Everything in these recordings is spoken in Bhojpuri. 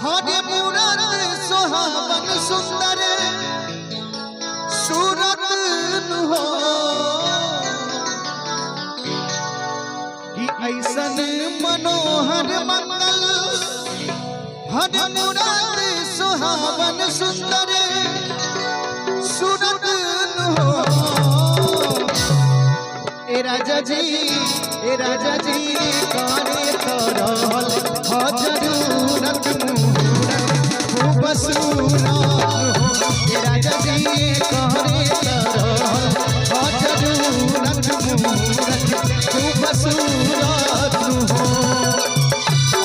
हरे मूरत सुहावन सुंदर सूरत हो कि ऐसन मनोहर मंगल हरे मूरत सुहावन सुंदर सूरत हो। ए राजा जी करे करहल जरूरत खूब सूरत हो। ए राजा जी करे करहल जरूरत खूब सूरत हो।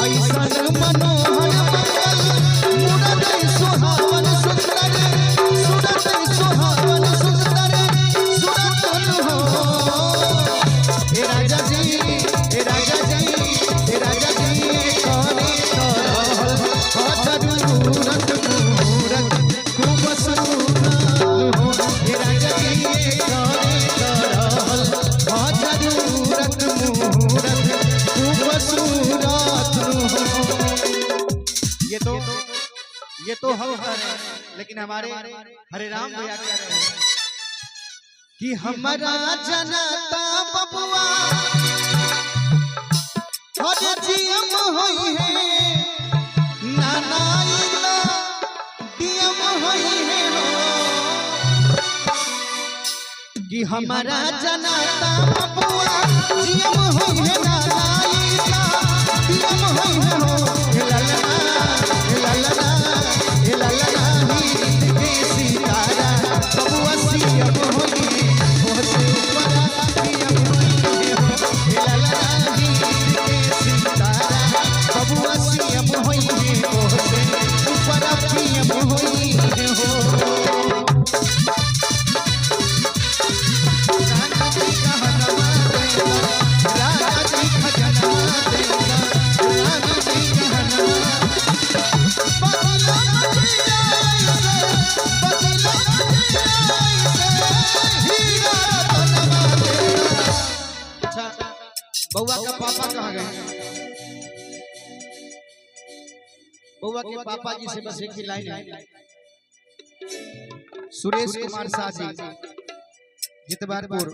ऐसन मनोहर मंगल मूरत सुहावन सुंदर सूरत सुहावन सुंदर सूरत हो। ए राजा जी करे करहल जरूरत खूब सूरत हो। ए राजा जी करे करहल जरूरत खूब सूरत हो। ये तो हम है, लेकिन हमारे हरे राम भैया कह रहे हैं कि हमारा जनता बबुआ हर जीम होई है नाना इला दियम होई है हो कि हमारा जनता बबुआ जीम होई है नाना इला दियम होई है हो। ललना ललना ही के सितारा बबुआ सीएम होई होसे ऊपर सीएम होई हो। ललना ही के सितारा बबुआ सीएम होई होसे ऊपर सीएम होई हो। राजा जी कहनवा देना राजा जी खजनवा देना राजा जी कहनवा बउआ का पापा कहाँ गए? बउआ के पापा जी से बस एक ही लाइन है। सुरेश कुमार शाह जी जितवारपुर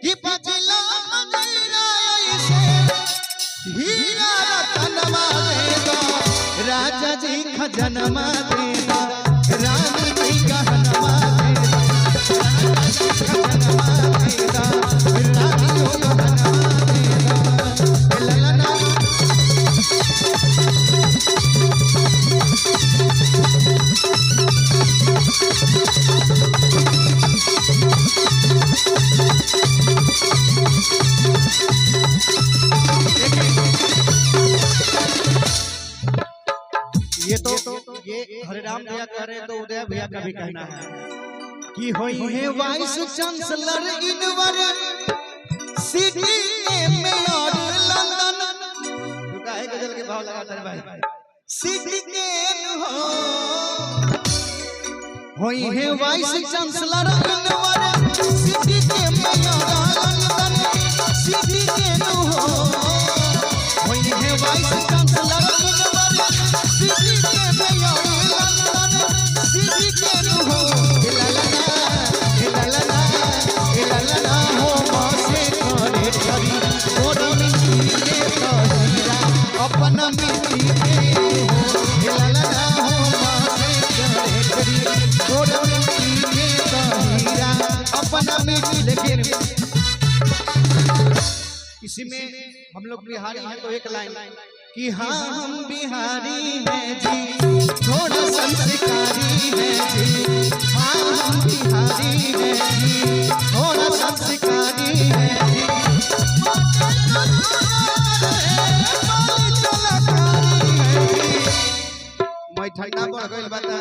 कि बजला मंगरा ऐसे हीरा रतनवा देगा राजा जी खजनवा देगा रानी जी कहनवा देगा खजनवा देगा रानी हो कहनवा देगा। ललना ये हरे राम भैया कह रहे हैं तो उदय भैया का भी कहना है कि होई है वाइस चांसलर यूनिवर्सिटी में और लंदन रुका है गजल के भाव लगातार भाई सिटी के हो होई है वाइस चांसलर यूनिवर्सिटी में और लंदन सिटी के हो होई है वाइस चांसलर अपना मिट्टी के हो ललना हो मिट्टी के हीरा अपना मिट्टी। लेकिन इसी में हम लोग बिहारी हैं तो एक लाइन कि हाँ हम बिहारी हैं जी थोड़ा संस्कारी हैं जी। हाँ हम बिहारी हैं जी थोड़ा संस्कारी हैं जी। मैं ठंडा बढ़ गई बता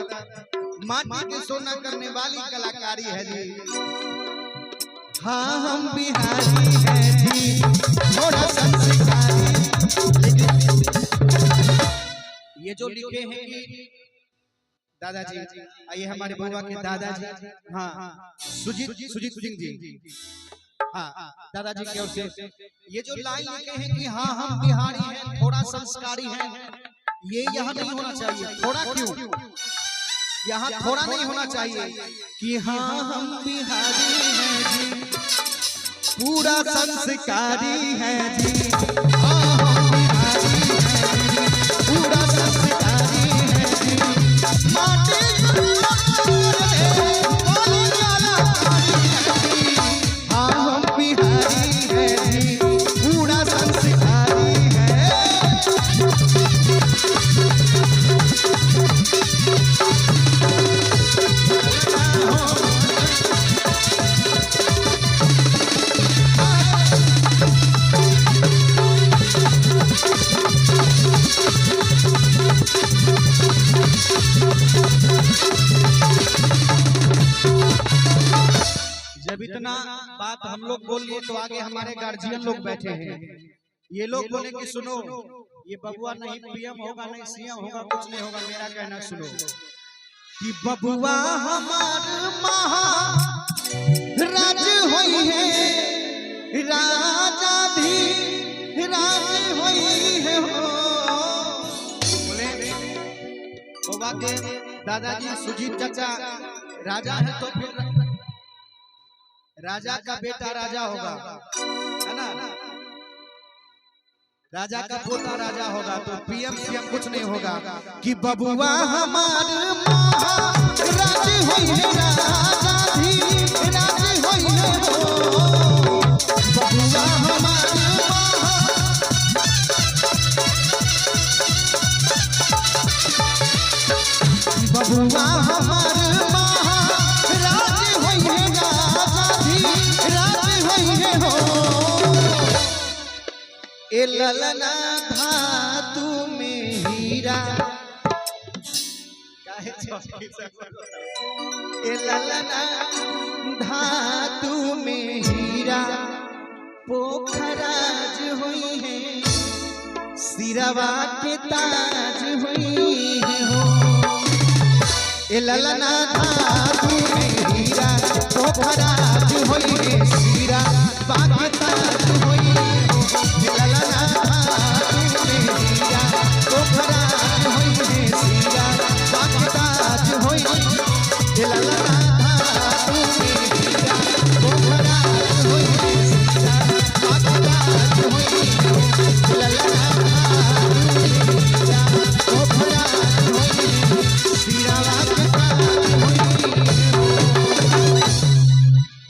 माटी के सोना करने वाली कलाकारी है जी। हाँ हम बिहारी हैं जी थोड़ा संस्कारी। ये जो लिखे हैं कि दादाजी आइए हमारे बुआ के दादाजी हाँ सुजीत सिंह जी हाँ दादाजी की ओर से ये जो लाइन लिखे हैं कि हाँ हम बिहारी हैं थोड़ा संस्कारी हैं ये यहाँ नहीं होना चाहिए। थोड़ा क्यों यहाँ थोड़ा नहीं होना चाहिए कि हाँ हम बिहारी हैं जी, पूरा संस्कारी है जी। हाँ हम बिहारी हैं जी, पूरा संस्कारी है जी। माटी हाँ हम बिहारी हैं जी, पूरा संस्कारी है। जब इतना बात हम लोग बोल लिए तो आगे हमारे गार्जियन लोग बैठे हैं, ये लोग बोले कि सुनो ये बबुआ नहीं पीएम होगा नहीं सीएम होगा कुछ नहीं होगा। मेरा कहना सुनो कि बबुआ हमार महाराज होई है, राजा भी राज होई है हो। बोले बबुआ के दादाजी सुजीत चाचा राजा है तो फिर राजा का बेटा राजा होगा, है ना? राजा का पोता राजा होगा तो पीएम सीएम कुछ नहीं होगा। कि बबुआ हमार महाराज होई है, राजा भी राज होई है हो। बबुआ हमार बबुआ हमार महाराज होई है, राजा भी राज होई है हो। ए ललना धातु में हीरा, ए ललना धातु में हीरा पोखराज हुई है, सिरवा के ताज हुई है हो। ए ललना धातु में हीरा पोखराज हुई है, सिरवा के